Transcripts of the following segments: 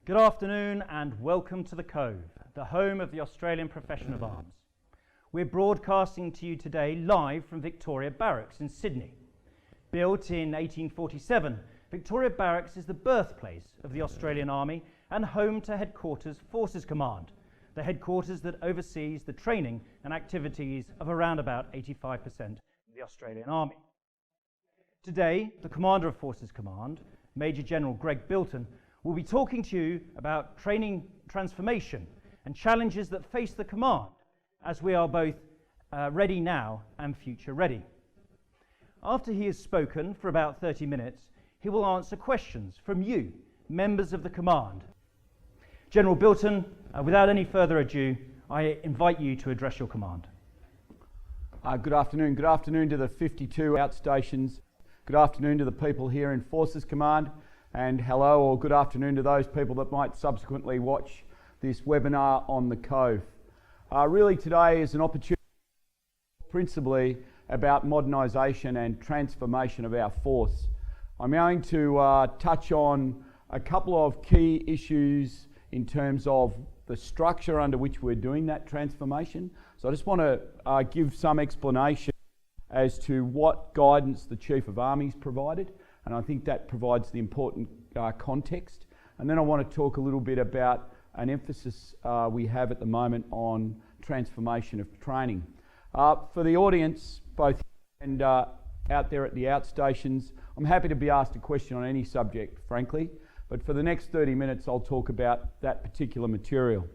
Good afternoon and welcome to the Cove, the home of the Australian Profession of Arms. We're broadcasting to you today live from Victoria Barracks in Sydney. Built in 1847, Victoria Barracks is the birthplace of the Australian Army and home to Headquarters Forces Command, the headquarters that oversees the training and activities of around about 85% of the Australian Army. Today, the Commander of Forces Command, Major General Greg Bilton, will be talking to you about training transformation and challenges that face the command as we are both ready now and future ready. After he has spoken for about 30 minutes, he will answer questions from you, members of the command. General Bilton, without any further ado, I invite you to address your command. Good afternoon. Good afternoon to the 52 outstations. Good afternoon to the people here in Forces Command, and hello or good afternoon to those people that might subsequently watch this webinar on the Cove. Really today is an opportunity principally about modernisation and transformation of our force. I'm going to touch on a couple of key issues in terms of the structure under which we're doing that transformation. So I just want to give some explanation as to what guidance the Chief of Armies provided, and I think that provides the important context. And then I want to talk a little bit about an emphasis we have at the moment on transformation of training. For the audience, both and out there at the outstations, I'm happy to be asked a question on any subject, frankly, but for the next 30 minutes I'll talk about that particular material.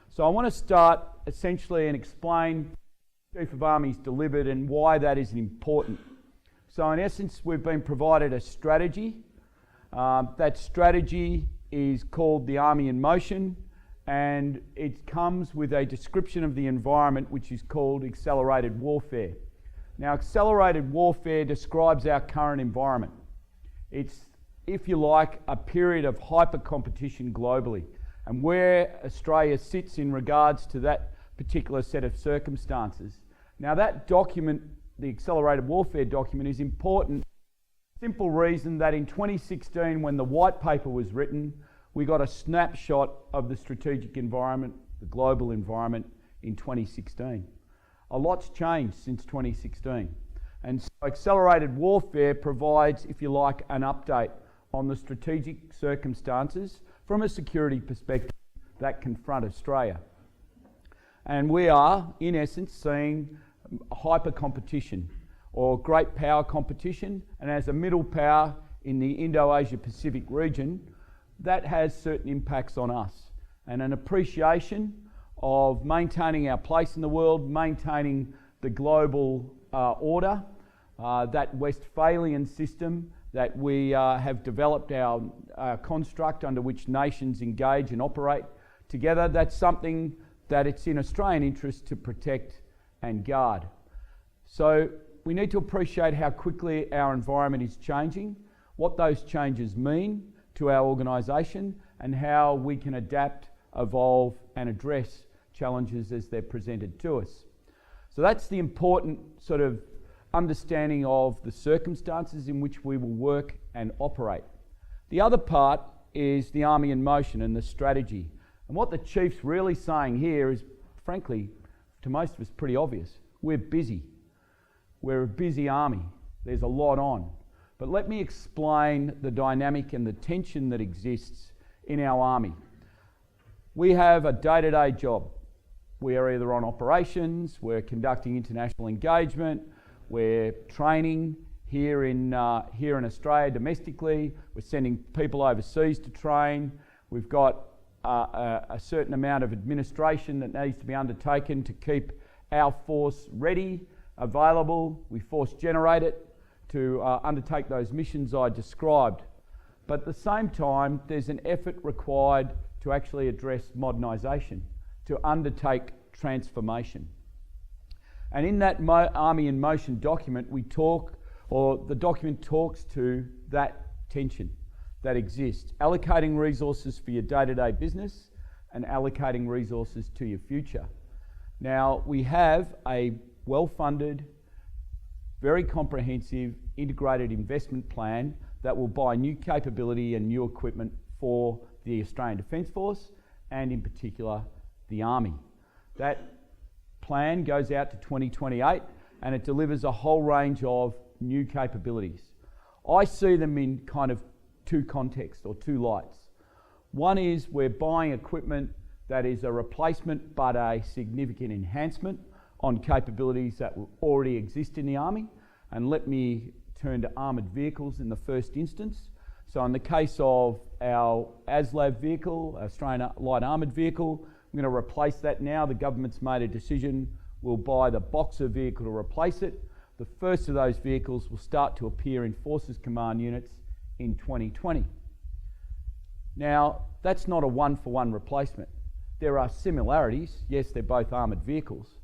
So I want to start essentially and explain Chief of Armies delivered and why that is important. So in essence, we've been provided a strategy. That strategy is called the Army in Motion, and it comes with a description of the environment which is called accelerated warfare. Now, accelerated warfare describes our current environment. It's, if you like, a period of hyper competition globally, and where Australia sits in regards to that particular set of circumstances. Now that document, the Accelerated Warfare document, is important. Simple reason that in 2016, when the white paper was written, we got a snapshot of the strategic environment, the global environment in 2016. A lot's changed since 2016. And so Accelerated Warfare provides, if you like, an update on the strategic circumstances from a security perspective that confront Australia. And we are, in essence, seeing hyper competition or great power competition, and as a middle power in the Indo-Asia Pacific region, that has certain impacts on us, and an appreciation of maintaining our place in the world, maintaining the global order, that Westphalian system that we have developed our construct under which nations engage and operate together. That's something that it's in Australian interest to protect and guard. So we need to appreciate how quickly our environment is changing, what those changes mean to our organisation, and how we can adapt, evolve and address challenges as they're presented to us. So that's the important sort of understanding of the circumstances in which we will work and operate. The other part is the Army in Motion and the strategy. And what the Chief's really saying here is, frankly, to most of us pretty obvious. We're busy. We're a busy army. There's a lot on. But let me explain the dynamic and the tension that exists in our army. We have a day-to-day job. We are either on operations, we're conducting international engagement, we're training here in Australia domestically, we're sending people overseas to train, we've got a certain amount of administration that needs to be undertaken to keep our force ready, available. We force generate it to undertake those missions I described. But at the same time, there's an effort required to actually address modernisation, to undertake transformation. And in that Army in Motion document, the document talks to that tension that exists, allocating resources for your day-to-day business and allocating resources to your future. Now, we have a well-funded, very comprehensive, integrated investment plan that will buy new capability and new equipment for the Australian Defence Force and in particular the Army. That plan goes out to 2028 and it delivers a whole range of new capabilities. I see them in kind of two contexts or two lights. One is we're buying equipment that is a replacement but a significant enhancement on capabilities that will already exist in the Army. And let me turn to armoured vehicles in the first instance. So in the case of our ASLAV vehicle, Australian Light Armoured Vehicle, I'm going to replace that now. The government's made a decision. We'll buy the Boxer vehicle to replace it. The first of those vehicles will start to appear in Forces Command units in 2020. Now, that's not a one-for-one replacement. There are similarities. Yes, they're both armoured vehicles,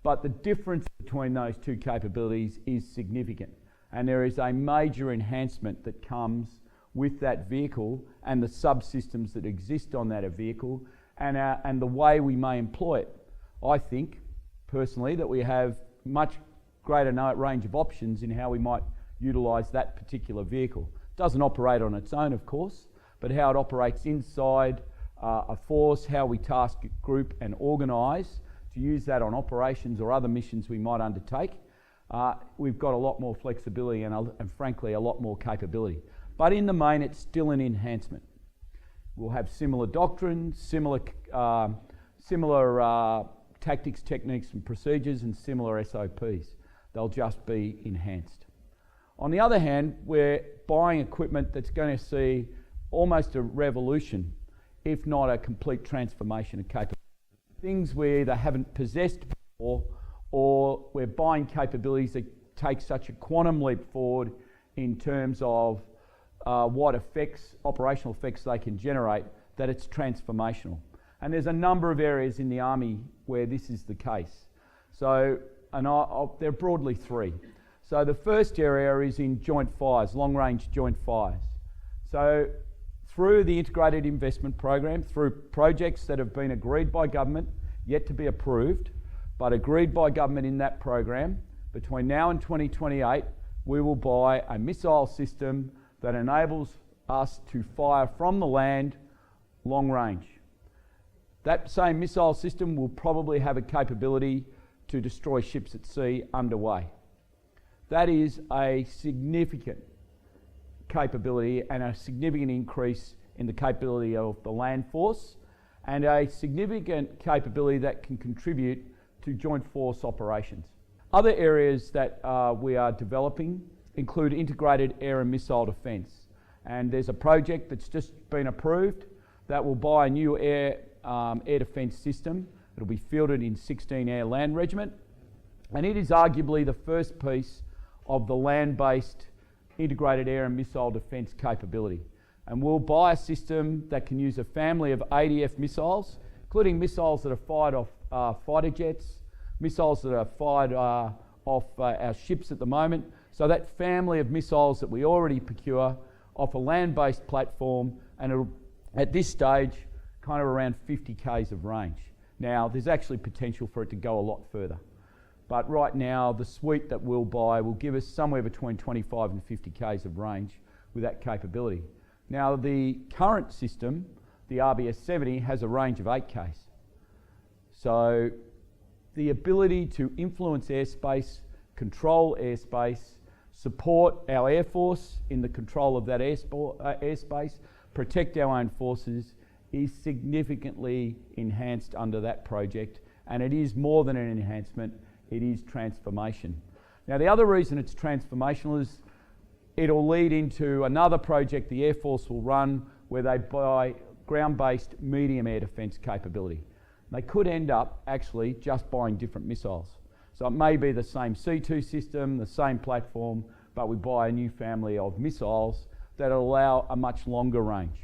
but the difference between those two capabilities is significant. And there is a major enhancement that comes with that vehicle and the subsystems that exist on that vehicle and the way we may employ it. I think, personally, that we have much greater range of options in how we might utilise that particular vehicle. It doesn't operate on its own, of course, but how it operates inside a force, how we task, group and organise to use that on operations or other missions we might undertake. We've got a lot more flexibility and frankly a lot more capability. But in the main, it's still an enhancement. We'll have similar doctrines, similar tactics, techniques and procedures and similar SOPs. They'll just be enhanced. On the other hand, we're buying equipment that's going to see almost a revolution, if not a complete transformation of capability. Things we either haven't possessed before or we're buying capabilities that take such a quantum leap forward in terms of what effects, operational effects they can generate, that it's transformational. And there's a number of areas in the Army where this is the case. So, there are broadly three. So the first area is in joint fires, long-range joint fires. So through the Integrated Investment Program, through projects that have been agreed by government, yet to be approved, but agreed by government in that program, between now and 2028, we will buy a missile system that enables us to fire from the land long range. That same missile system will probably have a capability to destroy ships at sea underway. That is a significant capability and a significant increase in the capability of the land force and a significant capability that can contribute to joint force operations. Other areas that we are developing include integrated air and missile defence, and there's a project that's just been approved that will buy a new air defence system. It'll be fielded in 16 Air Land Regiment, and it is arguably the first piece of the land-based integrated air and missile defence capability. And we'll buy a system that can use a family of ADF missiles, including missiles that are fired off fighter jets, missiles that are fired off our ships at the moment. So that family of missiles that we already procure off a land-based platform, and it'll, at this stage, kind of around 50 k's of range. Now, there's actually potential for it to go a lot further. But right now, the suite that we'll buy will give us somewhere between 25 and 50 k's of range with that capability. Now, the current system, the RBS-70, has a range of 8 k's. So the ability to influence airspace, control airspace, support our Air Force in the control of that airspace, protect our own forces, is significantly enhanced under that project, and it is more than an enhancement, it is transformation. Now, the other reason it's transformational is it'll lead into another project the Air Force will run where they buy ground-based medium air defence capability. They could end up actually just buying different missiles. So it may be the same C2 system, the same platform, but we buy a new family of missiles that allow a much longer range.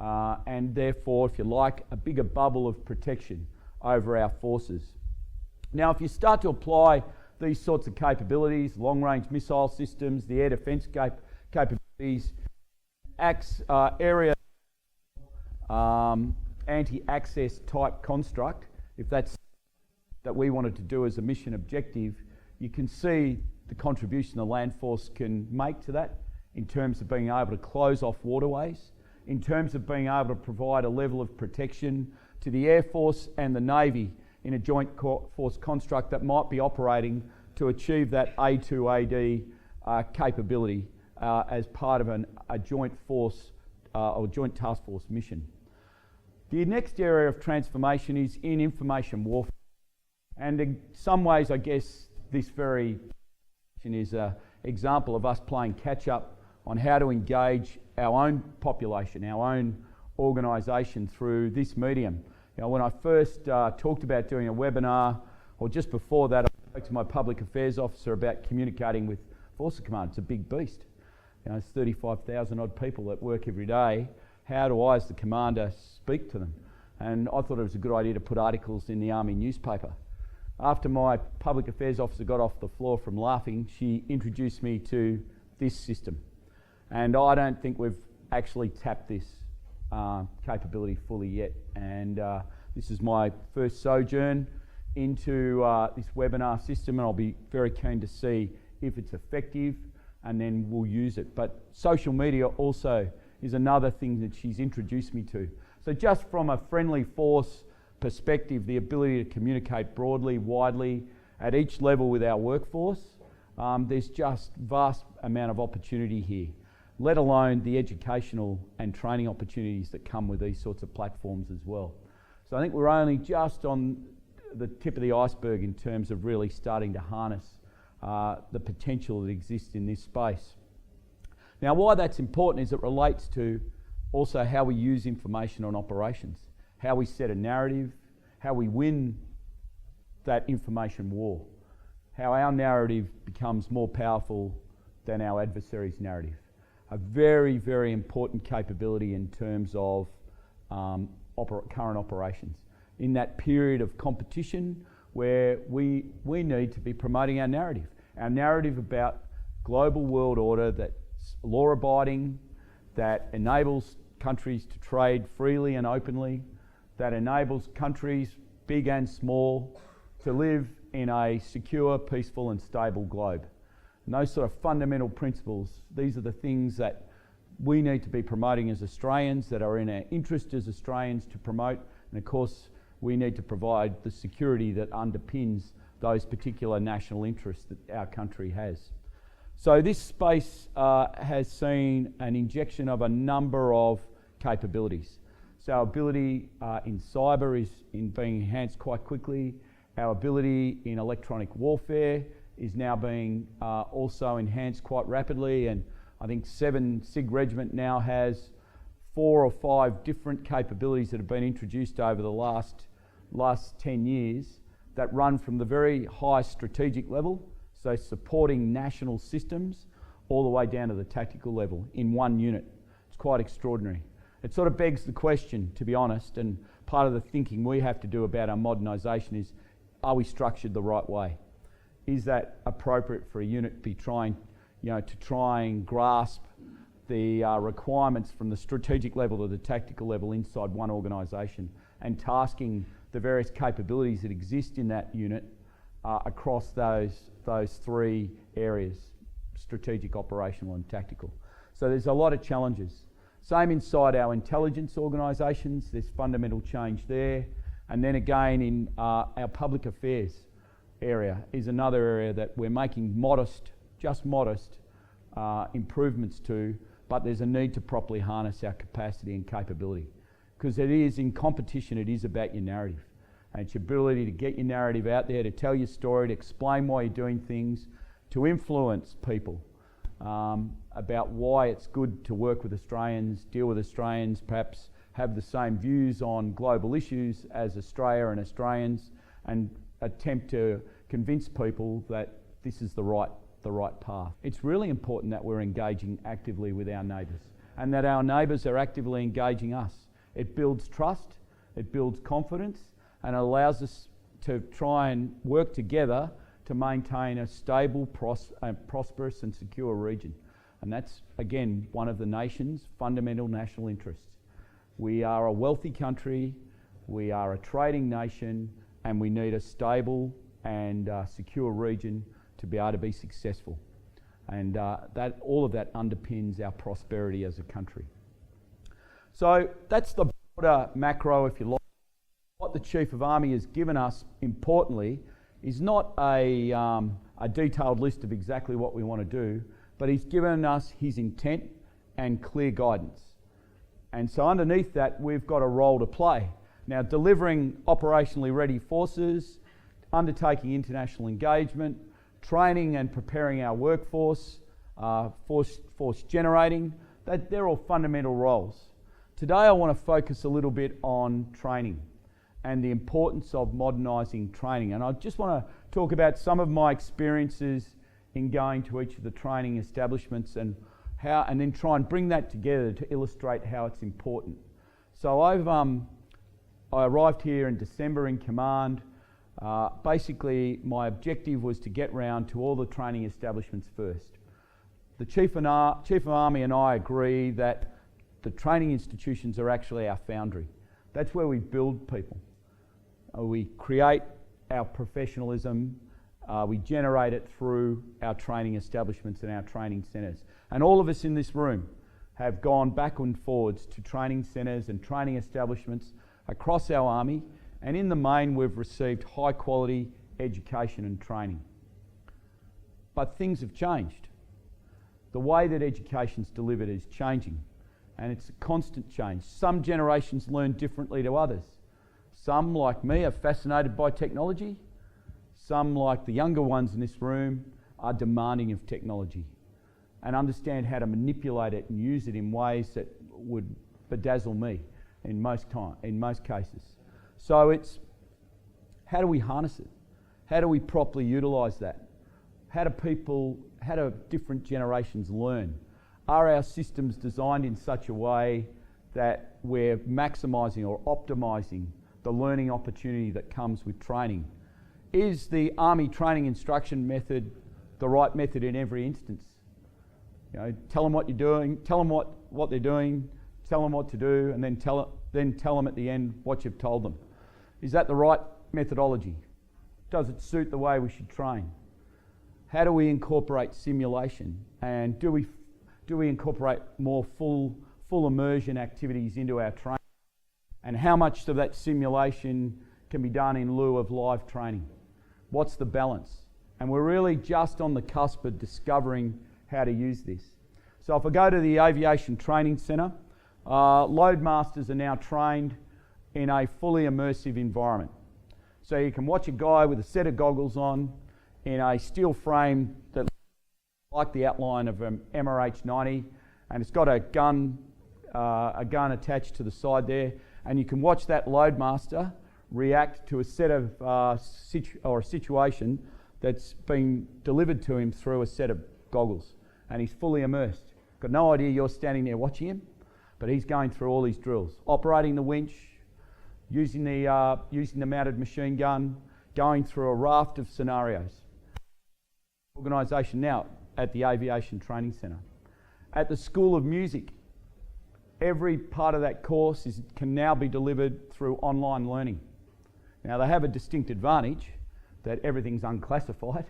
And therefore, if you like, a bigger bubble of protection over our forces. Now, if you start to apply these sorts of capabilities, long-range missile systems, the air defence capabilities, area anti-access type construct, if that's that we wanted to do as a mission objective, you can see the contribution the land force can make to that in terms of being able to close off waterways, in terms of being able to provide a level of protection to the Air Force and the Navy in a joint force construct that might be operating to achieve that A2AD capability as part of a joint force or joint task force mission. The next area of transformation is in information warfare. And in some ways, I guess this very is an example of us playing catch up on how to engage our own population, our own organisation through this medium. You know, when I first talked about doing a webinar, or just before that, I spoke to my public affairs officer about communicating with Forces Command. It's a big beast. You know, it's 35,000 odd people that work every day. How do I, as the commander, speak to them? And I thought it was a good idea to put articles in the Army newspaper. After my public affairs officer got off the floor from laughing, she introduced me to this system. And I don't think we've actually tapped this capability fully yet. And this is my first sojourn into this webinar system, and I'll be very keen to see if it's effective, and then we'll use it. But social media also is another thing that she's introduced me to. So just from a friendly force perspective, the ability to communicate broadly, widely, at each level with our workforce, there's just vast amount of opportunity here, let alone the educational and training opportunities that come with these sorts of platforms as well. So I think we're only just on the tip of the iceberg in terms of really starting to harness the potential that exists in this space. Now, why that's important is it relates to also how we use information on operations, how we set a narrative, how we win that information war, how our narrative becomes more powerful than our adversary's narrative. A very, very important capability in terms of current operations. In that period of competition where we need to be promoting our narrative about global world order that's law-abiding, that enables countries to trade freely and openly, that enables countries, big and small, to live in a secure, peaceful and stable globe. And those sort of fundamental principles, these are the things that we need to be promoting as Australians, that are in our interest as Australians to promote. And of course, we need to provide the security that underpins those particular national interests that our country has. So this space has seen an injection of a number of capabilities. So our ability in cyber is being enhanced quite quickly. Our ability in electronic warfare is now being also enhanced quite rapidly, and I think 7 SIG Regiment now has 4 or 5 different capabilities that have been introduced over the last 10 years that run from the very high strategic level, so supporting national systems, all the way down to the tactical level in one unit. It's quite extraordinary. It sort of begs the question, to be honest, and part of the thinking we have to do about our modernisation is, are we structured the right way? Is that appropriate for a unit to be trying and grasp the requirements from the strategic level to the tactical level inside one organisation, and tasking the various capabilities that exist in that unit across those 3 areas, strategic, operational and tactical. So there's a lot of challenges. Same inside our intelligence organisations, there's fundamental change there. And then again in our public affairs area is another area that we're making modest improvements to, but there's a need to properly harness our capacity and capability. Because it is, in competition, it is about your narrative. And it's your ability to get your narrative out there, to tell your story, to explain why you're doing things, to influence people about why it's good to work with Australians, deal with Australians, perhaps have the same views on global issues as Australia and Australians, and attempt to convince people that this is the right path. It's really important that we're engaging actively with our neighbours, and that our neighbours are actively engaging us. It builds trust, it builds confidence, and it allows us to try and work together to maintain a stable, prosperous and secure region. And that's, again, one of the nation's fundamental national interests. We are a wealthy country, we are a trading nation, and we need a stable and secure region to be able to be successful. And all of that underpins our prosperity as a country. So that's the broader macro, if you like. What the Chief of Army has given us, importantly, is not a detailed list of exactly what we want to do, but he's given us his intent and clear guidance. And so underneath that, we've got a role to play. Now, delivering operationally ready forces, undertaking international engagement, training and preparing our workforce, force generating, they're all fundamental roles. Today I want to focus a little bit on training and the importance of modernising training. And I just want to talk about some of my experiences in going to each of the training establishments and then try and bring that together to illustrate how it's important. So I arrived here in December in command. Basically, my objective was to get round to all the training establishments first. The Chief of Army and I agree that the training institutions are actually our foundry. That's where we build people. We create our professionalism, we generate it through our training establishments and our training centres. And all of us in this room have gone back and forwards to training centres and training establishments across our Army, and in the main we've received high quality education and training. But things have changed. The way that education's delivered is changing, and it's a constant change. Some generations learn differently to others. Some, like me, are fascinated by technology. Some, like the younger ones in this room, are demanding of technology and understand how to manipulate it and use it in ways that would bedazzle me in most cases. So it's, how do we harness it? How do we properly utilise that? How do different generations learn? Are our systems designed in such a way that we're maximising or optimising the learning opportunity that comes with training? Is the Army training instruction method the right method in every instance? You know, tell them what you're doing, tell them what they're doing, tell them what to do, and then tell them at the end what you've told them. Is that the right methodology? Does it suit the way we should train? How do we incorporate simulation? And do we incorporate more full immersion activities into our training? And how much of that simulation can be done in lieu of live training? What's the balance? And we're really just on the cusp of discovering how to use this. So if I go to the Aviation Training Centre, Loadmasters are now trained in a fully immersive environment. So you can watch a guy with a set of goggles on in a steel frame that looks like the outline of an MRH-90, and it's got a gun attached to the side there, and you can watch that Loadmaster react to a set of a situation that's been delivered to him through a set of goggles, and he's fully immersed. Got no idea you're standing there watching him, but he's going through all these drills, operating the winch, using the mounted machine gun, going through a raft of scenarios. Organisation now at the Aviation Training Centre. At the School of Music, every part of that course can now be delivered through online learning. Now they have a distinct advantage that everything's unclassified,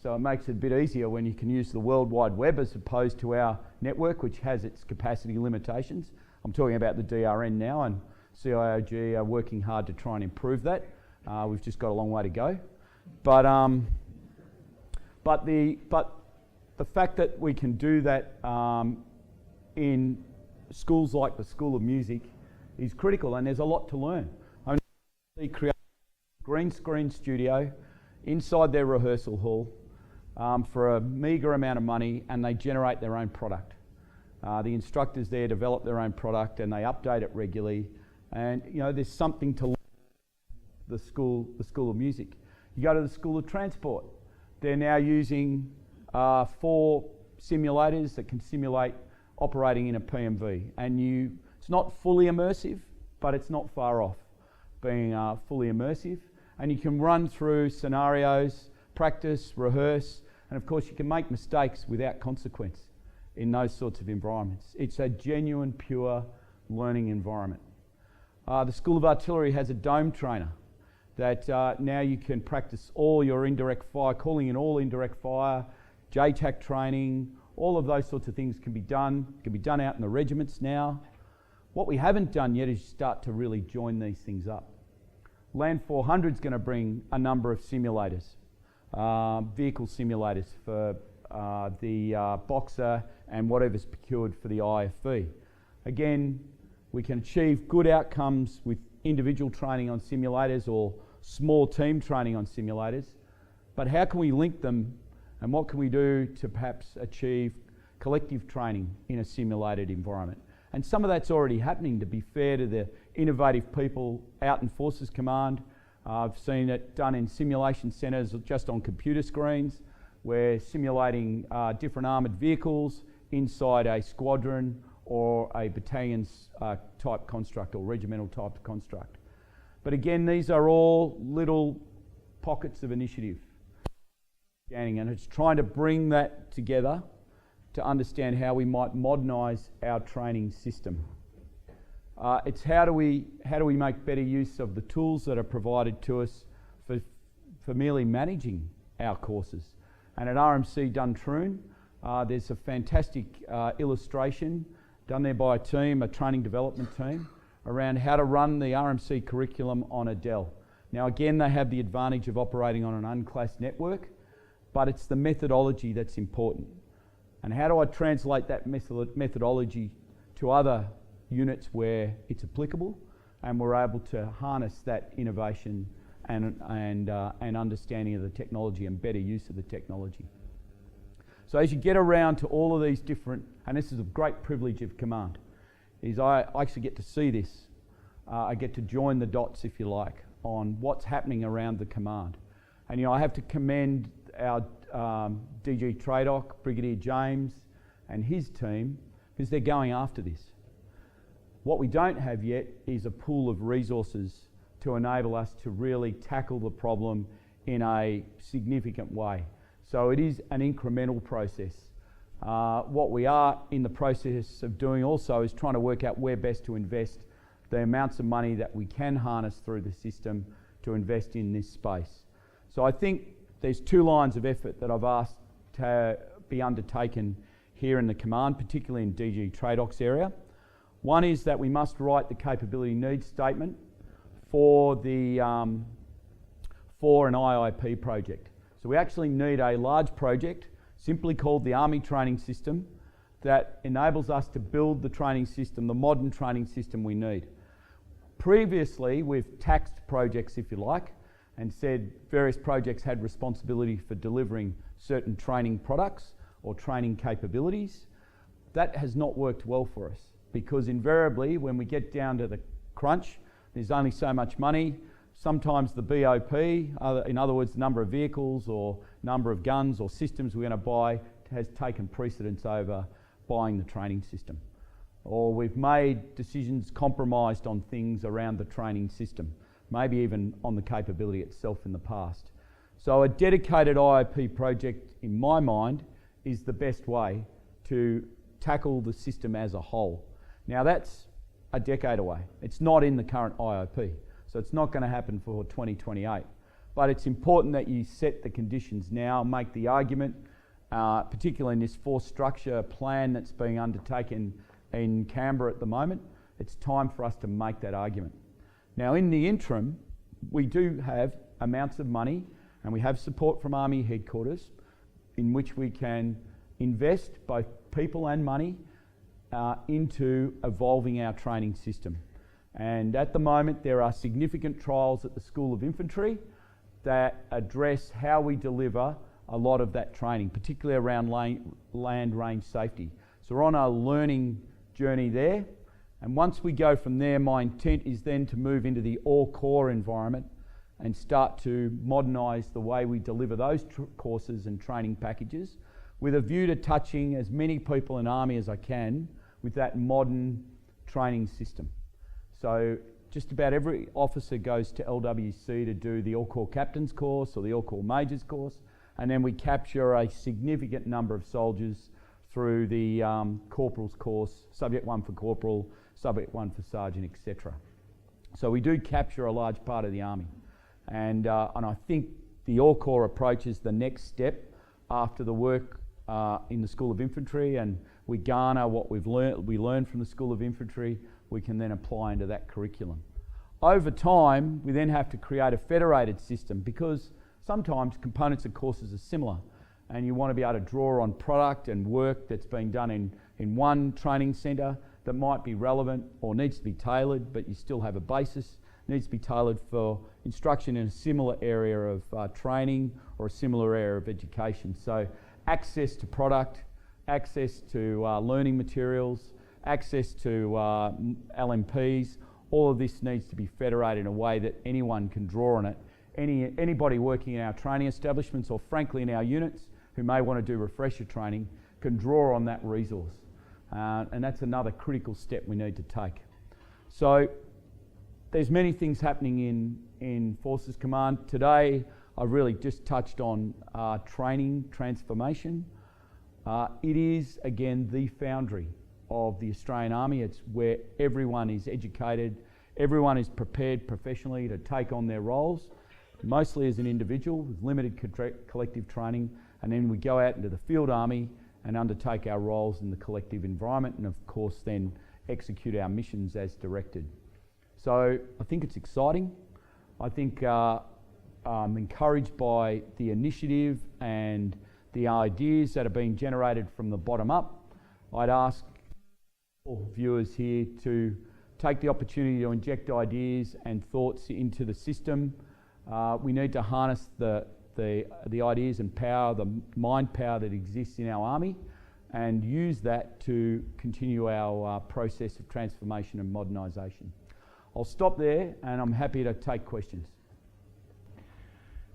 so it makes it a bit easier when you can use the World Wide Web as opposed to our network, which has its capacity limitations. I'm talking about the DRN now, and CIOG are working hard to try and improve that. We've just got a long way to go. But the fact that we can do that in schools like the School of Music is critical, and there's a lot to learn. They create a green screen studio inside their rehearsal hall for a meagre amount of money, and they generate their own product. The instructors there develop their own product and they update it regularly, and you know, there's something to learn. The School of Music. You go to the School of Transport, they're now using 4 simulators that can simulate operating in a PMV, and it's not fully immersive, but it's not far off being fully immersive, and you can run through scenarios, practice, rehearse, and of course you can make mistakes without consequence in those sorts of environments. It's a genuine, pure learning environment. The School of Artillery has a dome trainer that now you can practice all your indirect fire, calling in all indirect fire, JTAC training, all of those sorts of things can be done out in the regiments now. What we haven't done yet is start to really join these things up. Land 400 is going to bring a number of simulators, vehicle simulators for the Boxer and whatever's procured for the IFV. Again, we can achieve good outcomes with individual training on simulators or small team training on simulators, but how can we link them and what can we do to perhaps achieve collective training in a simulated environment? And some of that's already happening, to be fair to the innovative people out in Forces Command. I've seen it done in simulation centres just on computer screens. We're simulating different armoured vehicles inside a squadron or a battalion's type construct or regimental type construct. But again, these are all little pockets of initiative. And it's trying to bring that together to understand how we might modernise our training system. It's how do we make better use of the tools that are provided to us for merely managing our courses. And at RMC Duntroon, there's a fantastic illustration done there by a training development team, around how to run the RMC curriculum on a Dell. Now again, they have the advantage of operating on an unclassed network, but it's the methodology that's important. And how do I translate that methodology to other units where it's applicable, and we're able to harness that innovation and understanding of the technology and better use of the technology. So as you get around to all of these different, and this is a great privilege of command, is I actually get to see this. I get to join the dots, if you like, on what's happening around the command. And I have to commend our DG Tradoc, Brigadier James and his team, because they're going after this. What we don't have yet is a pool of resources to enable us to really tackle the problem in a significant way. So it is an incremental process. What we are in the process of doing also is trying to work out where best to invest the amounts of money that we can harness through the system to invest in this space. So I think there's two lines of effort that I've asked to be undertaken here in the command, particularly in DG Tradoc's area. One is that we must write the capability needs statement for an IIP project. So we actually need a large project, simply called the Army Training System, that enables us to build the training system, the modern training system we need. Previously, we've taxed projects, if you like, and said various projects had responsibility for delivering certain training products or training capabilities. That has not worked well for us, because invariably when we get down to the crunch, there's only so much money. Sometimes the BOP, in other words, the number of vehicles or number of guns or systems we're going to buy, has taken precedence over buying the training system. Or we've made decisions compromised on things around the training system, maybe even on the capability itself in the past. So a dedicated IIP project, in my mind, is the best way to tackle the system as a whole. Now that's a decade away. It's not in the current IIP, so it's not going to happen for 2028. But it's important that you set the conditions now, make the argument, particularly in this force structure plan that's being undertaken in Canberra at the moment. It's time for us to make that argument. Now in the interim, we do have amounts of money and we have support from Army Headquarters in which we can invest both people and money into evolving our training system. And at the moment there are significant trials at the School of Infantry that address how we deliver a lot of that training, particularly around land range safety. So we're on a learning journey there, and once we go from there, my intent is then to move into the all-core environment and start to modernise the way we deliver those courses and training packages, with a view to touching as many people in Army as I can with that modern training system. So just about every officer goes to LWC to do the All-Corps Captain's course or the All-Corps Major's course, and then we capture a significant number of soldiers through the Corporal's course, Subject 1 for Corporal, Subject 1 for Sergeant, etc. So we do capture a large part of the Army. And I think the All-Corps approach is the next step after the work in the School of Infantry, and we garner what we learn from the School of Infantry, we can then apply into that curriculum. Over time, we then have to create a federated system because sometimes components of courses are similar and you want to be able to draw on product and work that's being done in one training centre that might be relevant or needs to be tailored, but you still have a basis, needs to be tailored for instruction in a similar area of training or a similar area of education. So access to product, access to learning materials, access to LMPs, all of this needs to be federated in a way that anyone can draw on it. Anybody working in our training establishments or frankly in our units who may want to do refresher training can draw on that resource. And that's another critical step we need to take. So there's many things happening in Forces Command. Today I really just touched on training transformation. It is again the foundry of the Australian Army. It's where everyone is educated, everyone is prepared professionally to take on their roles, mostly as an individual with limited collective training, and then we go out into the field army and undertake our roles in the collective environment and of course then execute our missions as directed. So I think it's exciting. I think I'm encouraged by the initiative and the ideas that are being generated from the bottom up. I'd ask all viewers here to take the opportunity to inject ideas and thoughts into the system. We need to harness the ideas and power, the mind power that exists in our army, and use that to continue our process of transformation and modernisation. I'll stop there and I'm happy to take questions.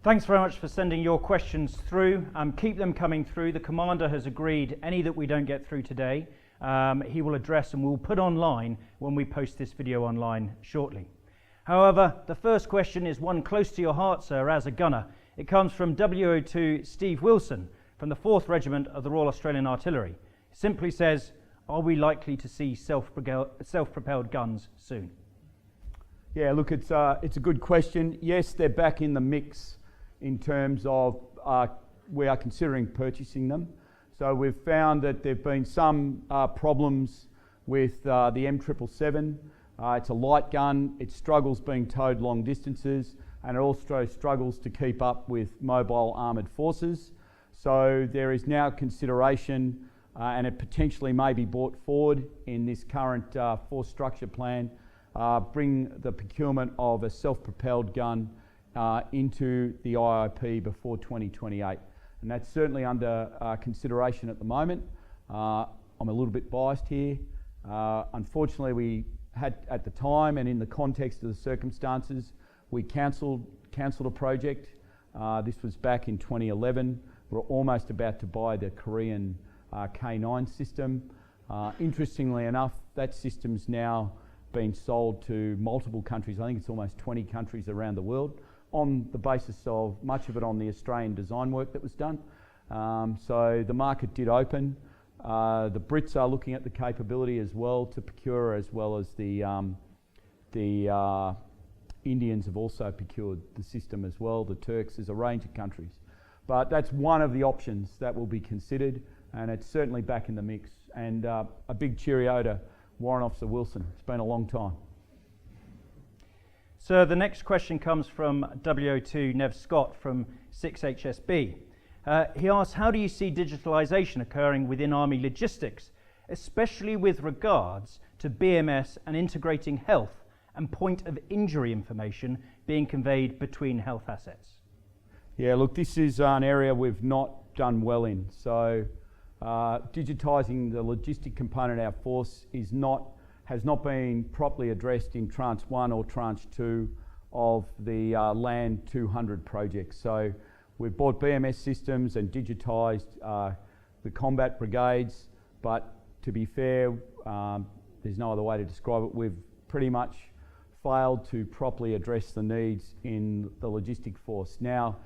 Thanks very much for sending your questions through. Keep them coming through. The Commander has agreed any that we don't get through today, he will address and we'll put online when we post this video online shortly. However, the first question is one close to your heart, sir, as a gunner. It comes from WO2 Steve Wilson from the 4th Regiment of the Royal Australian Artillery. It simply says, are we likely to see self-propelled guns soon? Yeah, look, it's a good question. Yes, they're back in the mix in terms of we are considering purchasing them. So we've found that there have been some problems with the M777. It's a light gun, it struggles being towed long distances, and it also struggles to keep up with mobile armoured forces. So there is now consideration, and it potentially may be brought forward in this current force structure plan, bring the procurement of a self-propelled gun into the IIP before 2028. And that's certainly under consideration at the moment. I'm a little bit biased here. Unfortunately, we had at the time and in the context of the circumstances, we cancelled a project. This was back in 2011. We're almost about to buy the Korean K9 system. Interestingly enough, that system's now been sold to multiple countries. I think it's almost 20 countries around the world, on the basis of much of it on the Australian design work that was done. So the market did open. The Brits are looking at the capability as well to procure, as well as the Indians have also procured the system as well, the Turks, there's a range of countries. But that's one of the options that will be considered, and it's certainly back in the mix. And a big cheerio to Warrant Officer Wilson. It's been a long time. So the next question comes from WO2 Nev Scott from 6HSB. He asks, how do you see digitalisation occurring within Army logistics, especially with regards to BMS and integrating health and point of injury information being conveyed between health assets? Yeah, look, this is an area we've not done well in. So digitising the logistic component of our force has not been properly addressed in Tranche 1 or Tranche 2 of the Land 200 project. So we've bought BMS systems and digitised the combat brigades, but to be fair, there's no other way to describe it. We've pretty much failed to properly address the needs in the logistic force. Now,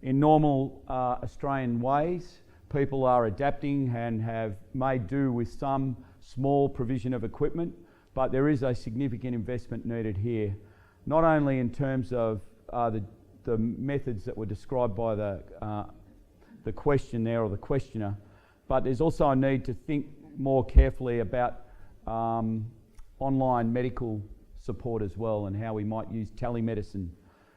in normal Australian ways, people are adapting and have made do with some small provision of equipment, but there is a significant investment needed here, not only in terms of the methods that were described by the question there, or the questioner, but there's also a need to think more carefully about online medical support as well, and how we might use telemedicine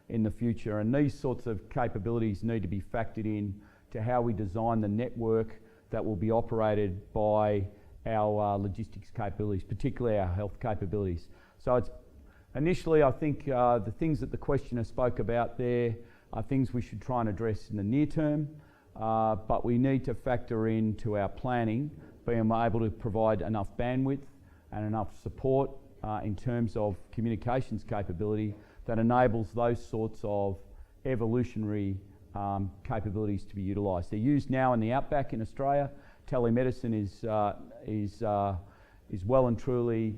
in the future. And these sorts of capabilities need to be factored in to how we design the network that will be operated by our logistics capabilities, particularly our health capabilities. So it's initially, I think the things that the questioner spoke about there are things we should try and address in the near term, but we need to factor into our planning being able to provide enough bandwidth and enough support in terms of communications capability that enables those sorts of evolutionary capabilities to be utilised. They're used now in the outback in Australia. Telemedicine is well and truly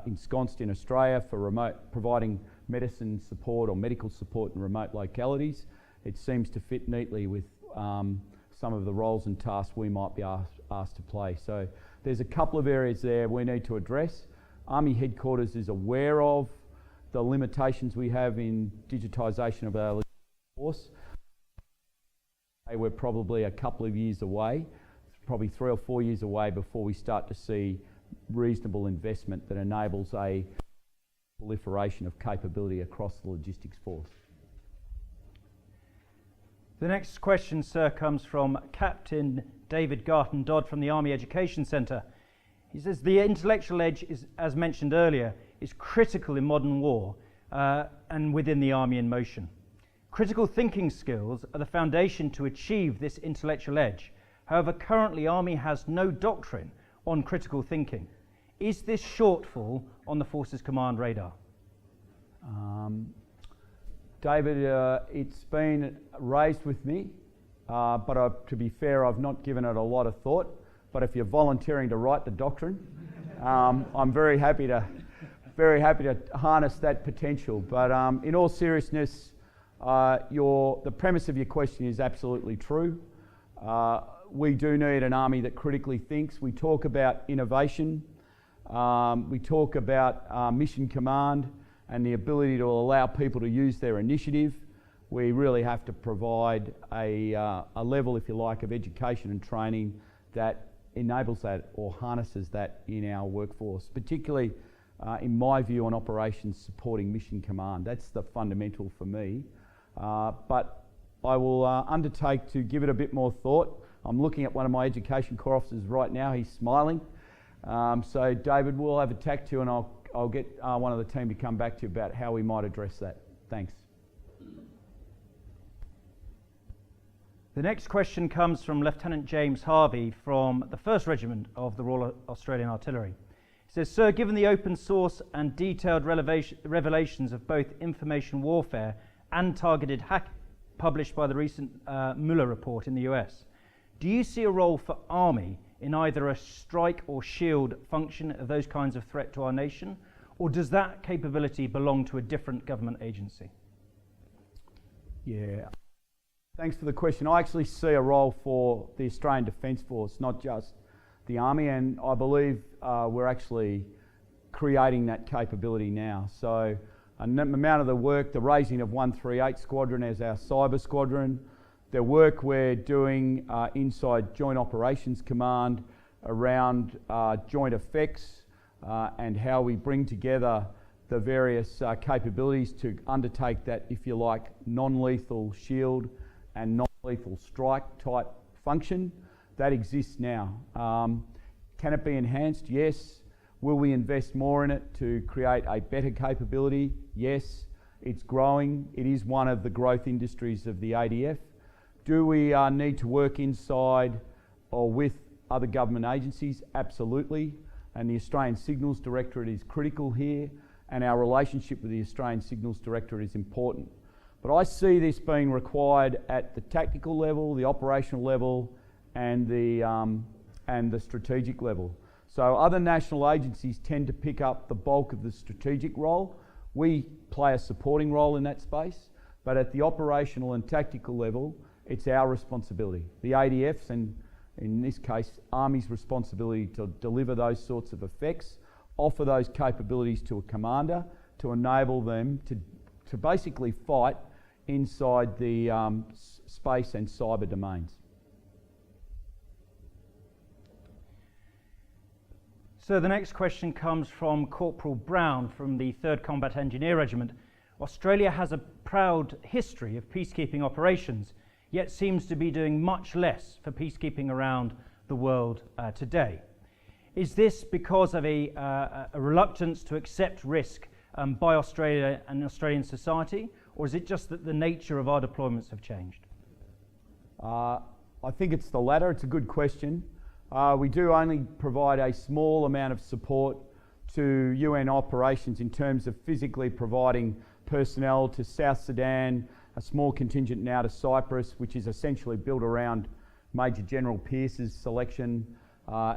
ensconced in Australia for providing medicine support or medical support in remote localities. It seems to fit neatly with some of the roles and tasks we might be asked to play. So there's a couple of areas there we need to address. Army Headquarters is aware of the limitations we have in digitisation of our force. We're probably a couple of years away, probably 3 or 4 years away before we start to see reasonable investment that enables a proliferation of capability across the logistics force. The next question, sir, comes from Captain David Garton Dodd from the Army Education Centre. He says the intellectual edge, is, as mentioned earlier, is critical in modern war and within the Army in motion. Critical thinking skills are the foundation to achieve this intellectual edge. However, currently Army has no doctrine on critical thinking. Is this shortfall on the Forces Command radar? David, it's been raised with me, but to be fair, I've not given it a lot of thought. But if you're volunteering to write the doctrine, I'm very happy to harness that potential. But in all seriousness, the premise of your question is absolutely true. We do need an army that critically thinks. We talk about innovation. We talk about mission command and the ability to allow people to use their initiative. We really have to provide a level, if you like, of education and training that enables that or harnesses that in our workforce, particularly in my view on operations supporting mission command. That's the fundamental for me. But I will undertake to give it a bit more thought. I'm looking at one of my education corps officers right now. He's smiling. So David, we'll have a tack to you, and I'll get one of the team to come back to you about how we might address that. Thanks. The next question comes from Lieutenant James Harvey from the 1st Regiment of the Royal Australian Artillery. He says, Sir, given the open source and detailed revelations of both information warfare and targeted hacking published by the recent Mueller report in the US, do you see a role for Army in either a strike or shield function of those kinds of threat to our nation, or does that capability belong to a different government agency? Yeah. Thanks for the question. I actually see a role for the Australian Defence Force, not just the Army, and I believe we're actually creating that capability now. So an amount of the work, the raising of 138 Squadron as our cyber squadron, the work we're doing inside Joint Operations Command around joint effects and how we bring together the various capabilities to undertake that, if you like, non-lethal shield and non-lethal strike type function, that exists now. Can it be enhanced? Yes. Will we invest more in it to create a better capability? Yes. It's growing. It is one of the growth industries of the ADF. Do we need to work inside or with other government agencies? Absolutely. And the Australian Signals Directorate is critical here, and our relationship with the Australian Signals Directorate is important. But I see this being required at the tactical level, the operational level, and the strategic level. So other national agencies tend to pick up the bulk of the strategic role. We play a supporting role in that space, but at the operational and tactical level, it's our responsibility. The ADF's, and in this case, Army's responsibility to deliver those sorts of effects, offer those capabilities to a commander to enable them to basically fight inside the space and cyber domains. So the next question comes from Corporal Brown from the 3rd Combat Engineer Regiment. Australia has a proud history of peacekeeping operations, yet seems to be doing much less for peacekeeping around the world today. Is this because of a reluctance to accept risk by Australia and Australian society, or is it just that the nature of our deployments have changed? I think it's the latter. It's a good question. We do only provide a small amount of support to UN operations in terms of physically providing personnel to South Sudan, a small contingent now to Cyprus, which is essentially built around Major General Pearce's selection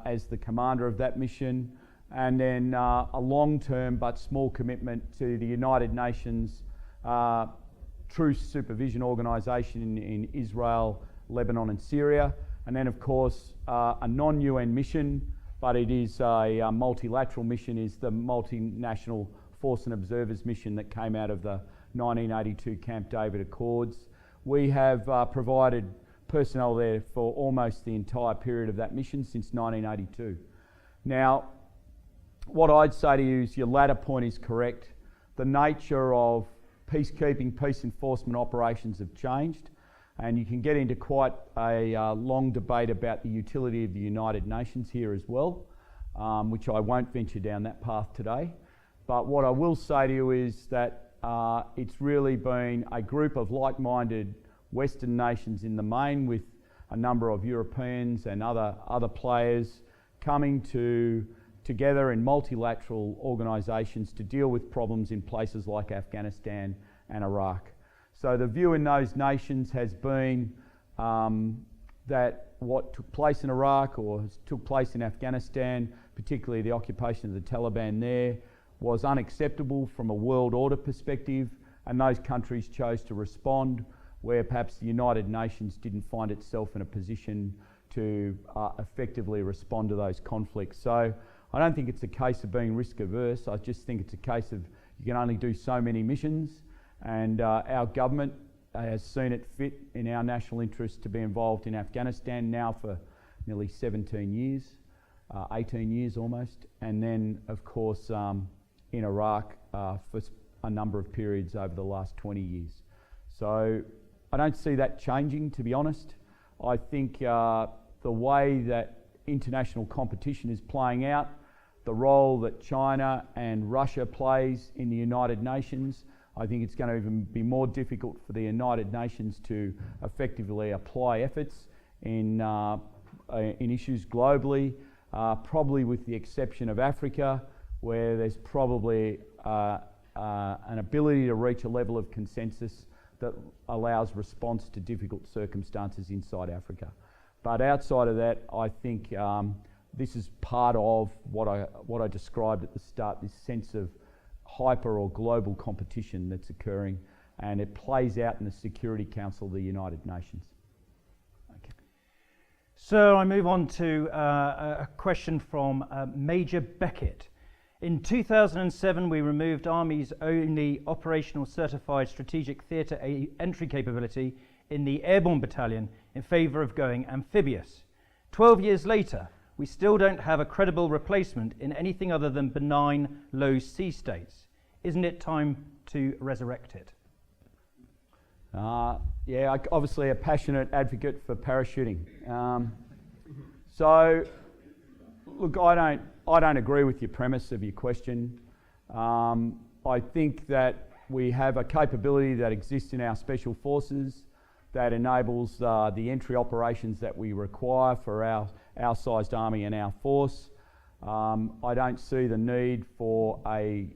as the commander of that mission, and then a long-term but small commitment to the United Nations Truce Supervision Organisation in Israel, Lebanon and Syria, and then of course a non-UN mission, but it is a multilateral mission, is the Multinational Force and Observers mission that came out of the 1982 Camp David Accords. We have provided personnel there for almost the entire period of that mission since 1982. Now, what I'd say to you is your latter point is correct. The nature of peacekeeping, peace enforcement operations have changed, and you can get into quite a long debate about the utility of the United Nations here as well, which I won't venture down that path today. But what I will say to you is that it's really been a group of like-minded Western nations in the main, with a number of Europeans and other players coming together in multilateral organisations to deal with problems in places like Afghanistan and Iraq. So the view in those nations has been that what took place in Iraq or took place in Afghanistan, particularly the occupation of the Taliban there, was unacceptable from a world order perspective, and those countries chose to respond where perhaps the United Nations didn't find itself in a position to effectively respond to those conflicts. So I don't think it's a case of being risk averse. I just think it's a case of you can only do so many missions, and our government has seen it fit in our national interest to be involved in Afghanistan now for nearly 17 years, 18 years almost, and then of course in Iraq for a number of periods over the last 20 years. So I don't see that changing, to be honest. I think the way that international competition is playing out, the role that China and Russia plays in the United Nations, I think it's going to even be more difficult for the United Nations to effectively apply efforts in issues globally, probably with the exception of Africa, where there's probably an ability to reach a level of consensus that allows response to difficult circumstances inside Africa. But outside of that, I think this is part of what I described at the start, this sense of hyper or global competition that's occurring, and it plays out in the Security Council of the United Nations. Okay. So I move on to a question from Major Beckett. In 2007, we removed Army's only operational certified strategic theatre entry capability in the Airborne Battalion in favour of going amphibious. 12 years later, we still don't have a credible replacement in anything other than benign low sea states. Isn't it time to resurrect it? Yeah, obviously a passionate advocate for parachuting. So, look, I don't agree with your premise of your question. I think that we have a capability that exists in our special forces that enables the entry operations that we require for our sized army and our force. I don't see the need for a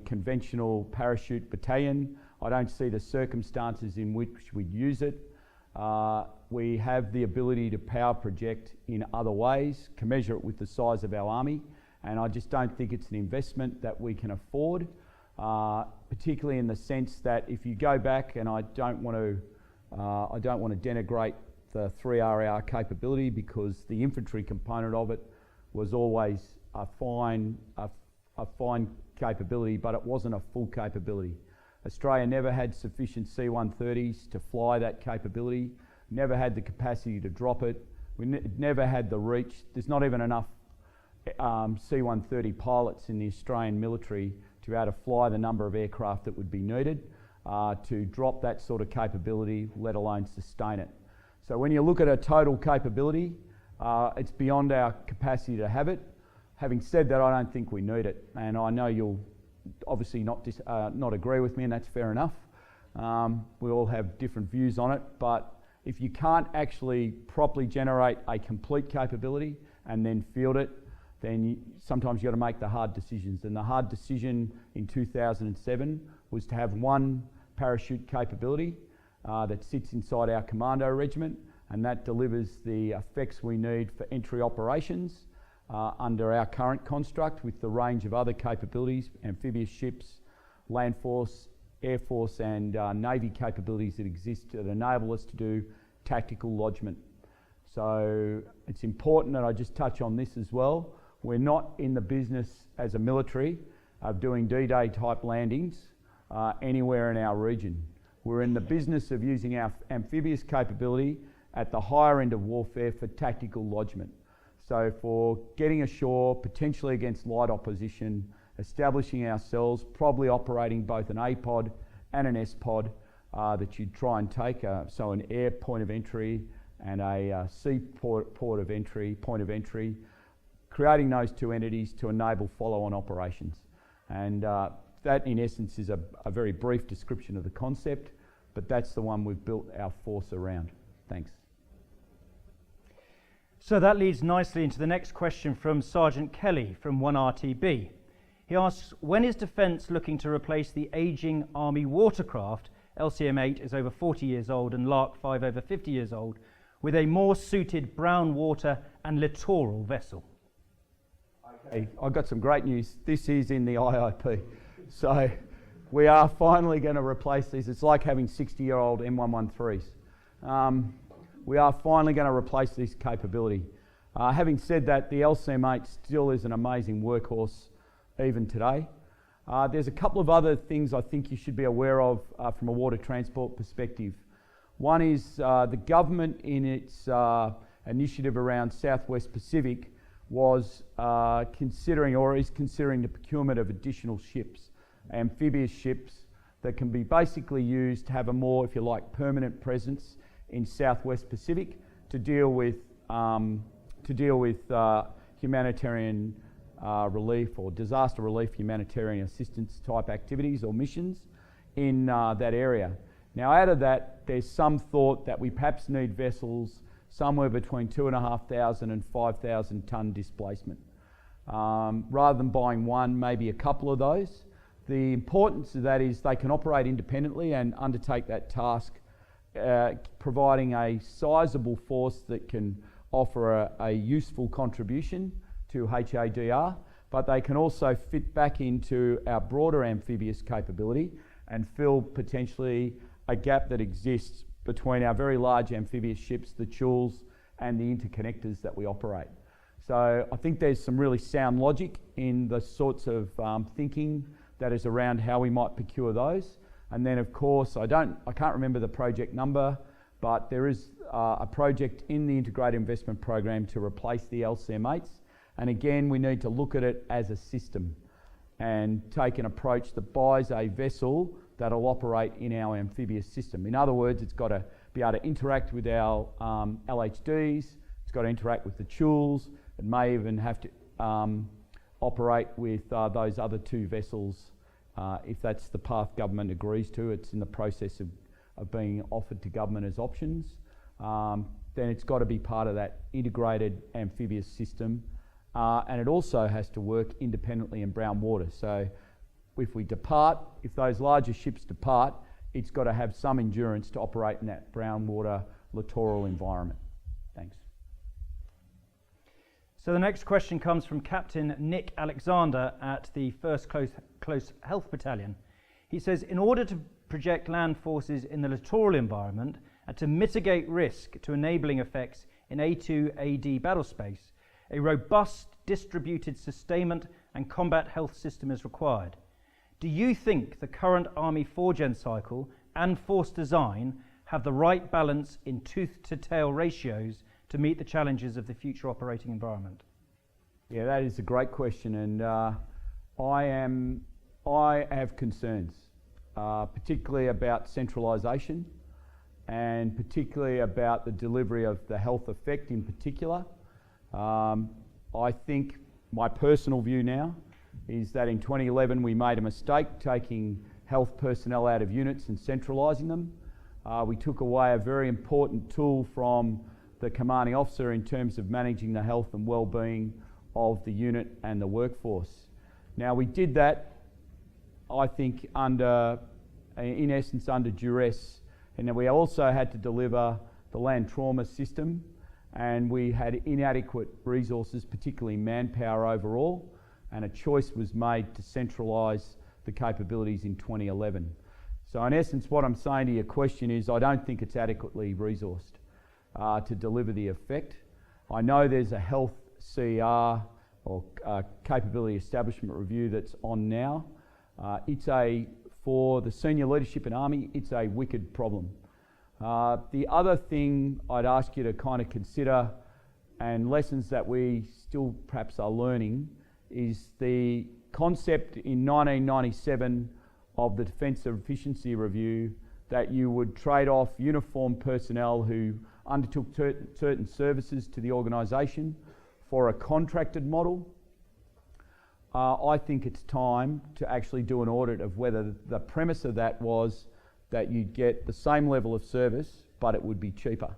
conventional parachute battalion. I don't see the circumstances in which we'd use it. We have the ability to power project in other ways, commensurate with the size of our army, and I just don't think it's an investment that we can afford, particularly in the sense that if you go back, and I don't want to denigrate the 3RR capability, because the infantry component of it was always a fine capability, but it wasn't a full capability. Australia never had sufficient C-130s to fly that capability, never had the capacity to drop it, we never had the reach. There's not even enough C-130 pilots in the Australian military to be able to fly the number of aircraft that would be needed to drop that sort of capability, let alone sustain it. So when you look at a total capability, it's beyond our capacity to have it. Having said that, I don't think we need it, and I know you'll obviously not agree with me, and that's fair enough. We all have different views on it, but if you can't actually properly generate a complete capability and then field it, then sometimes you've got to make the hard decisions. And the hard decision in 2007 was to have one parachute capability that sits inside our commando regiment, and that delivers the effects we need for entry operations under our current construct, with the range of other capabilities, amphibious ships, land force, air force and navy capabilities that exist that enable us to do tactical lodgement. So it's important that I just touch on this as well. We're not in the business as a military of doing D-Day type landings anywhere in our region. We're in the business of using our amphibious capability at the higher end of warfare for tactical lodgement. So for getting ashore, potentially against light opposition, establishing ourselves, probably operating both an A-pod and an S-pod that you'd try and take, so an air point of entry and a sea point of entry, creating those two entities to enable follow-on operations. And that in essence is a very brief description of the concept, but that's the one we've built our force around. Thanks. So that leads nicely into the next question from Sergeant Kelly from 1RTB. He asks, when is Defence looking to replace the ageing Army watercraft, LCM-8 is over 40 years old and Lark 5 over 50 years old, with a more suited brown water and littoral vessel? Okay, I've got some great news. This is in the IIP. So we are finally going to replace these. It's like having 60-year-old M113s. We are finally going to replace this capability. Having said that, the LCM-8 still is an amazing workhorse even today. There's a couple of other things I think you should be aware of from a water transport perspective. One is the government in its initiative around Southwest Pacific was considering or is considering the procurement of additional ships, amphibious ships that can be basically used to have a more, if you like, permanent presence in Southwest Pacific to deal with humanitarian relief or disaster relief, humanitarian assistance type activities or missions in that area. Now, out of that, there's some thought that we perhaps need vessels somewhere between 2,500 and 5,000 tonne displacement. Rather than buying one, maybe a couple of those. The importance of that is they can operate independently and undertake that task, providing a sizable force that can offer a useful contribution to HADR, but they can also fit back into our broader amphibious capability and fill potentially a gap that exists between our very large amphibious ships, the Chuls, and the interconnectors that we operate. So I think there's some really sound logic in the sorts of thinking that is around how we might procure those. And then of course, I can't remember the project number, but there is a project in the Integrated Investment Program to replace the LCM-8s. And again, we need to look at it as a system and take an approach that buys a vessel that'll operate in our amphibious system. In other words, it's got to be able to interact with our LHDs, it's got to interact with the Chuls, it may even have to operate with those other two vessels if that's the path government agrees to. It's in the process of being offered to government as options. Then it's got to be part of that integrated amphibious system. And it also has to work independently in brown water. So if those larger ships depart, it's got to have some endurance to operate in that brown water littoral environment. Thanks. So the next question comes from Captain Nick Alexander at the 1st Close Health Battalion. He says, in order to project land forces in the littoral environment and to mitigate risk to enabling effects in A2AD battle space, a robust distributed sustainment and combat health system is required. Do you think the current Army 4-gen cycle and force design have the right balance in tooth-to-tail ratios to meet the challenges of the future operating environment? Yeah, that is a great question, and I have concerns, particularly about centralisation, and particularly about the delivery of the health effect in particular. I think my personal view now is that in 2011 we made a mistake taking health personnel out of units and centralising them. We took away a very important tool from the commanding officer in terms of managing the health and well-being of the unit and the workforce. Now, we did that, I think, in essence under duress, and then we also had to deliver the land trauma system, and we had inadequate resources, particularly manpower overall, and a choice was made to centralise the capabilities in 2011. So in essence, what I'm saying to your question is I don't think it's adequately resourced to deliver the effect. I know there's a health CER or capability establishment review that's on now. For the senior leadership in Army, it's a wicked problem. The other thing I'd ask you to kind of consider, and lessons that we still perhaps are learning, is the concept in 1997 of the Defence Efficiency Review that you would trade off uniformed personnel who undertook certain services to the organisation for a contracted model. I think it's time to actually do an audit of whether the premise of that was that you'd get the same level of service but it would be cheaper.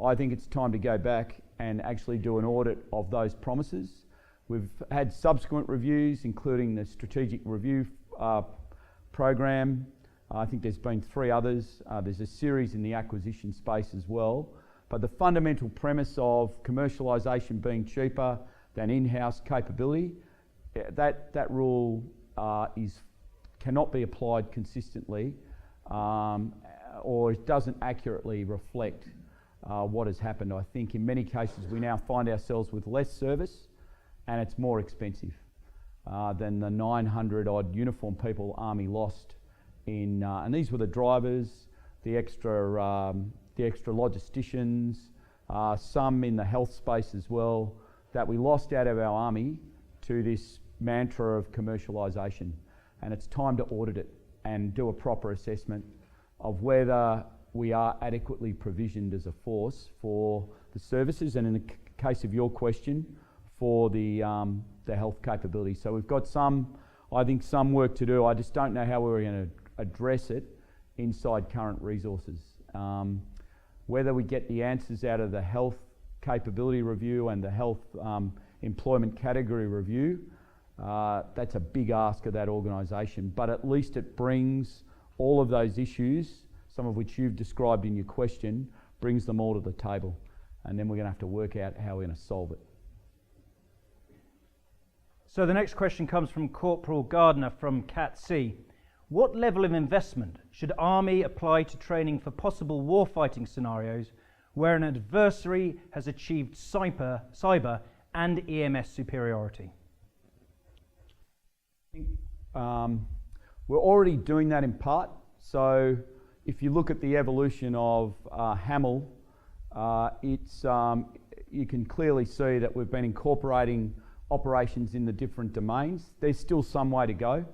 I think it's time to go back and actually do an audit of those promises. We've had subsequent reviews, including the strategic review program. I think there's been 3 others. There's a series in the acquisition space as well. But the fundamental premise of commercialisation being cheaper than in-house capability, that rule cannot be applied consistently, or it doesn't accurately reflect what has happened. I think in many cases we now find ourselves with less service and it's more expensive than the 900 odd uniformed people Army lost in, and these were the drivers, the extra logisticians, some in the health space as well, that we lost out of our Army to this mantra of commercialisation. And it's time to audit it and do a proper assessment of whether we are adequately provisioned as a force for the services, and in the case of your question, for the health capability. So we've got some work to do. I just don't know how we're going to address it inside current resources. Whether we get the answers out of the health capability review and the health employment category review, that's a big ask of that organisation, but at least it brings all of those issues, some of which you've described in your question, brings them all to the table, and then we're going to have to work out how we're going to solve it. So the next question comes from Corporal Gardner from Cat C. What level of investment should Army apply to training for possible warfighting scenarios where an adversary has achieved cyber and EMS superiority? I think we're already doing that in part. So if you look at the evolution of HAML, you can clearly see that we've been incorporating operations in the different domains. There's still some way to go.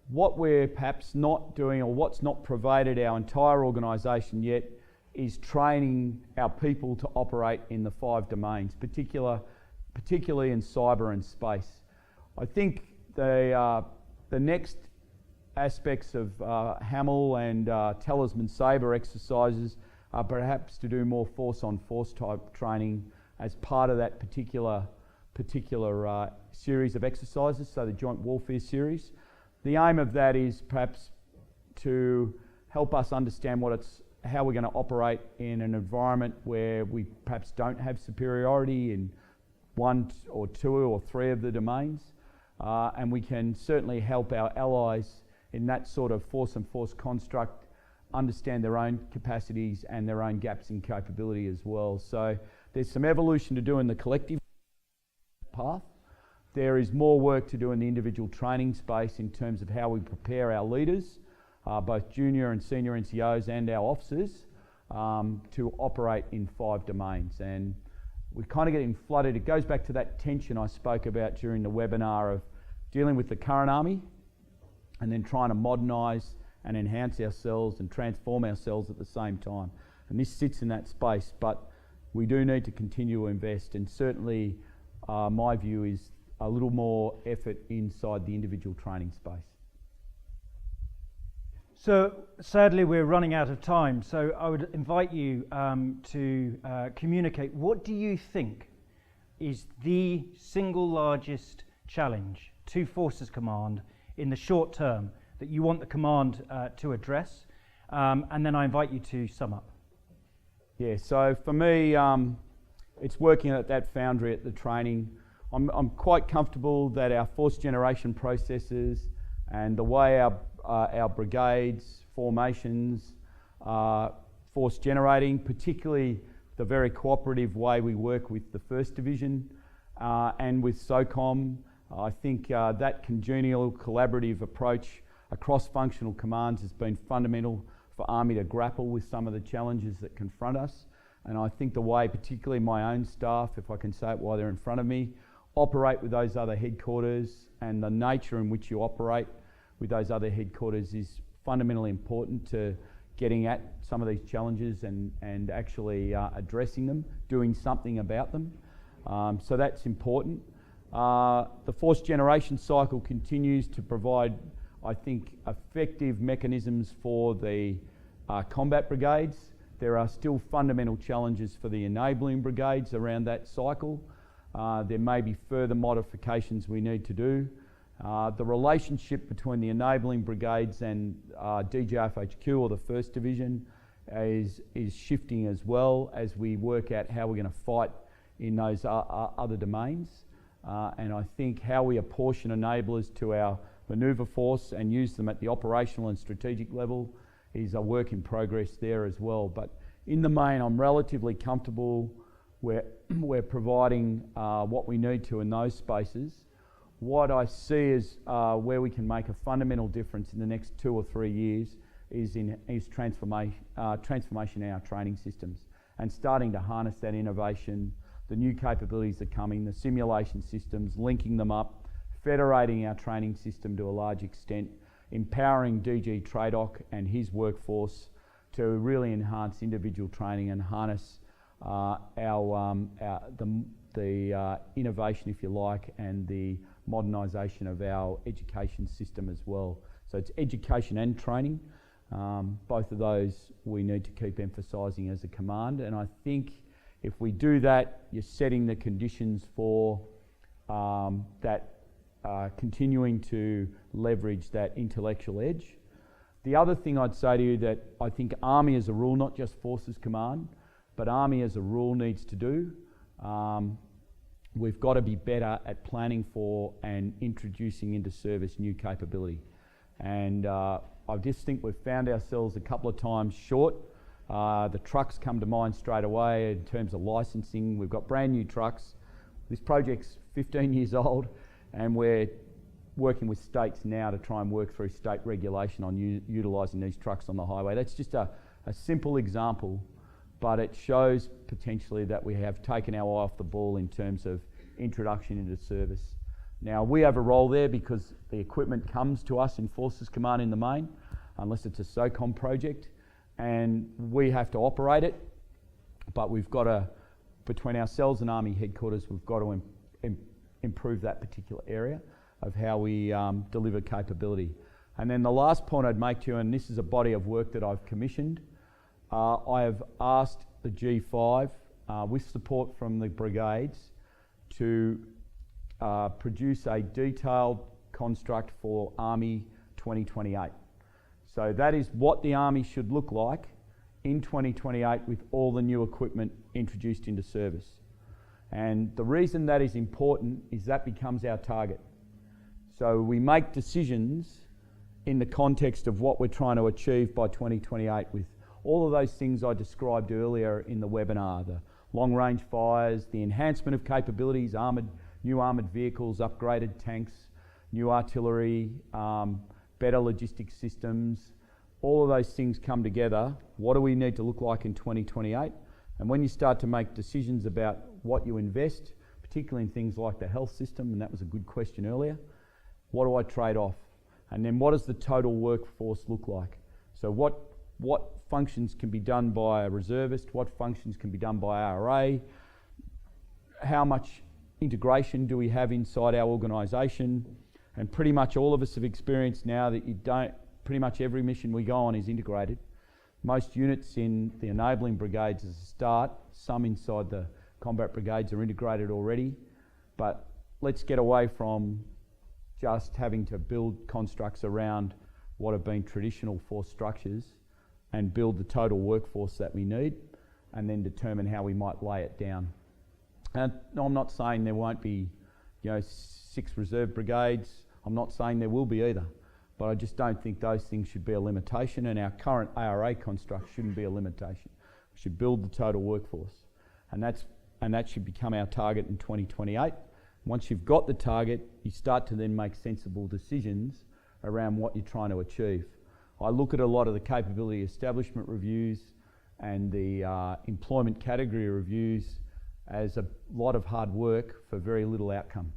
What we're perhaps not doing, or what's not pervaded our entire organisation yet, is training our people to operate in the 5 domains, particularly in cyber and space. I think the next aspects of HAML and Talisman Sabre exercises are perhaps to do more force-on-force type training as part of that particular series of exercises, so the Joint Warfare Series. The aim of that is perhaps to help us understand how we're going to operate in an environment where we perhaps don't have superiority in 1 or 2 or 3 of the domains, and we can certainly help our allies in that sort of force-on-force construct understand their own capacities and their own gaps in capability as well. So there's some evolution to do in the collective path. There is more work to do in the individual training space in terms of how we prepare our leaders, both junior and senior NCOs and our officers, to operate in 5 domains. And we're kind of getting flooded. It goes back to that tension I spoke about during the webinar of dealing with the current army and then trying to modernise and enhance ourselves and transform ourselves at the same time. And this sits in that space, but we do need to continue to invest, and certainly my view is a little more effort inside the individual training space. So sadly we're running out of time, so I would invite you to communicate, what do you think is the single largest challenge to Forces Command in the short term that you want the command to address, and then I invite you to sum up. Yeah, so for me, it's working at that foundry at the training. I'm quite comfortable that our force generation processes and the way our brigades, formations, force generating, particularly the very cooperative way we work with the 1st Division and with SOCOM. I think that congenial collaborative approach across functional commands has been fundamental for Army to grapple with some of the challenges that confront us. And I think the way, particularly my own staff, if I can say it while they're in front of me, operate with those other headquarters and the nature in which you operate with those other headquarters is fundamentally important to getting at some of these challenges and actually addressing them, doing something about them. So that's important. The force generation cycle continues to provide, I think, effective mechanisms for the combat brigades. There are still fundamental challenges for the enabling brigades around that cycle. There may be further modifications we need to do. The relationship between the enabling brigades and DGFHQ or the 1st Division is shifting as well as we work out how we're going to fight in those other domains. And I think how we apportion enablers to our manoeuvre force and use them at the operational and strategic level is a work in progress there as well. But in the main, I'm relatively comfortable. We're providing what we need to in those spaces. What I see is where we can make a fundamental difference in the next 2 or 3 years is transformation in our training systems and starting to harness that innovation, the new capabilities that are coming, the simulation systems, linking them up, federating our training system to a large extent, empowering DG Tradoc and his workforce to really enhance individual training and harness the innovation, if you like, and the modernisation of our education system as well. So it's education and training. Both of those we need to keep emphasising as a command, and I think if we do that, you're setting the conditions for continuing to leverage that intellectual edge. The other thing I'd say to you that I think Army as a rule, not just Forces Command, but Army as a rule needs to do, we've got to be better at planning for and introducing into service new capability. And I just think we've found ourselves a couple of times short. The trucks come to mind straight away in terms of licensing. We've got brand new trucks. This project's 15 years old, and we're working with states now to try and work through state regulation on utilising these trucks on the highway. That's just a simple example, but it shows potentially that we have taken our eye off the ball in terms of introduction into service. Now, we have a role there because the equipment comes to us in Forces Command in the main, unless it's a SOCOM project, and we have to operate it, but we've got to, between ourselves and Army headquarters, we've got to improve that particular area of how we deliver capability. And then the last point I'd make to you, and this is a body of work that I've commissioned, I have asked the G5, with support from the brigades, to produce a detailed construct for Army 2028. So that is what the Army should look like in 2028 with all the new equipment introduced into service. And the reason that is important is that becomes our target. So we make decisions in the context of what we're trying to achieve by 2028 with all of those things I described earlier in the webinar, the long-range fires, the enhancement of capabilities, new armoured vehicles, upgraded tanks, new artillery, better logistics systems. All of those things come together. What do we need to look like in 2028? And when you start to make decisions about what you invest, particularly in things like the health system, and that was a good question earlier, what do I trade off? And then what does the total workforce look like? So what functions can be done by a reservist? What functions can be done by RA? How much integration do we have inside our organisation? And pretty much all of us have experienced now that pretty much every mission we go on is integrated. Most units in the enabling brigades as a start, some inside the combat brigades are integrated already, but let's get away from just having to build constructs around what have been traditional force structures and build the total workforce that we need, and then determine how we might lay it down. And no, I'm not saying there won't be 6 reserve brigades. I'm not saying there will be either, but I just don't think those things should be a limitation, and our current ARA construct shouldn't be a limitation. We should build the total workforce, and that should become our target in 2028. Once you've got the target, you start to then make sensible decisions around what you're trying to achieve. I look at a lot of the capability establishment reviews and the employment category reviews as a lot of hard work for very little outcome.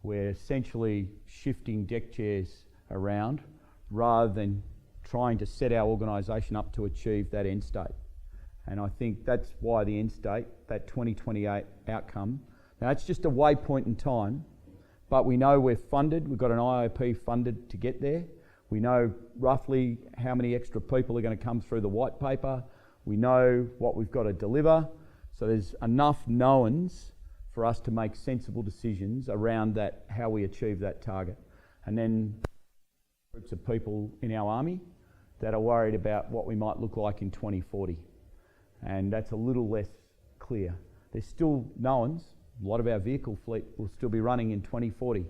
We're essentially shifting deck chairs around rather than trying to set our organisation up to achieve that end state. And I think that's why the end state, that 2028 outcome, now it's just a waypoint in time, but we know we're funded, we've got an IOP funded to get there. We know roughly how many extra people are going to come through the white paper. We know what we've got to deliver. So there's enough knowns for us to make sensible decisions around that, how we achieve that target. And then groups of people in our army that are worried about what we might look like in 2040. And that's a little less clear. There's still knowns. A lot of our vehicle fleet will still be running in 2040.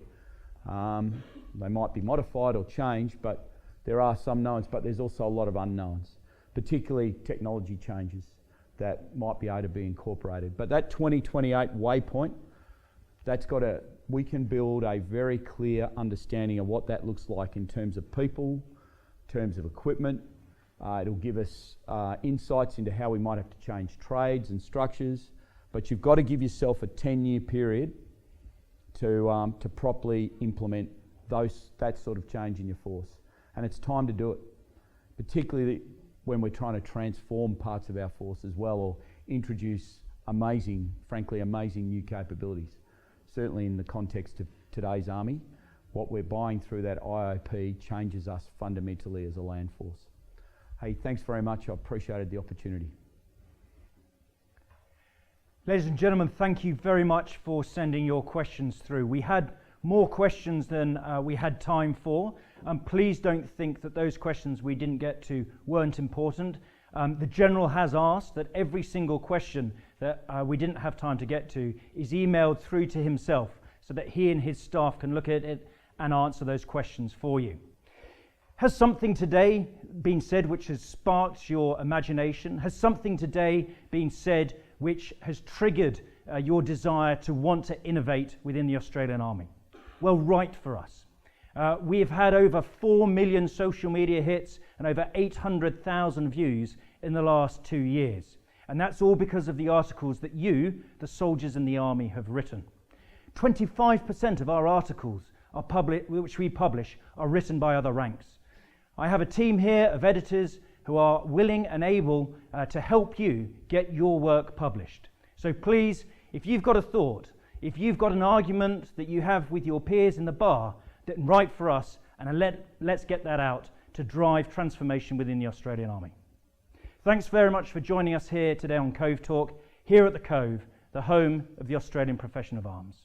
They might be modified or changed, but there are some knowns, but there's also a lot of unknowns, particularly technology changes that might be able to be incorporated. But that 2028 waypoint, we can build a very clear understanding of what that looks like in terms of people, in terms of equipment. It'll give us insights into how we might have to change trades and structures, but you've got to give yourself a 10-year period to properly implement that sort of change in your force. And it's time to do it, particularly when we're trying to transform parts of our force as well, or introduce frankly amazing new capabilities. Certainly in the context of today's army, what we're buying through that IOP changes us fundamentally as a land force. Hey, thanks very much. I appreciated the opportunity. Ladies and gentlemen, thank you very much for sending your questions through. We had more questions than we had time for. Please don't think that those questions we didn't get to weren't important. The General has asked that every single question that we didn't have time to get to is emailed through to himself so that he and his staff can look at it and answer those questions for you. Has something today been said which has sparked your imagination? Has something today been said which has triggered your desire to want to innovate within the Australian Army? Well, right for us. We have had over 4 million social media hits and over 800,000 views in the last 2 years. And that's all because of the articles that you, the soldiers in the Army, have written. 25% of our articles which we publish are written by other ranks. I have a team here of editors who are willing and able to help you get your work published. So please, if you've got a thought, if you've got an argument that you have with your peers in the bar, then write for us and let's get that out to drive transformation within the Australian Army. Thanks very much for joining us here today on Cove Talk, here at the Cove, the home of the Australian profession of arms.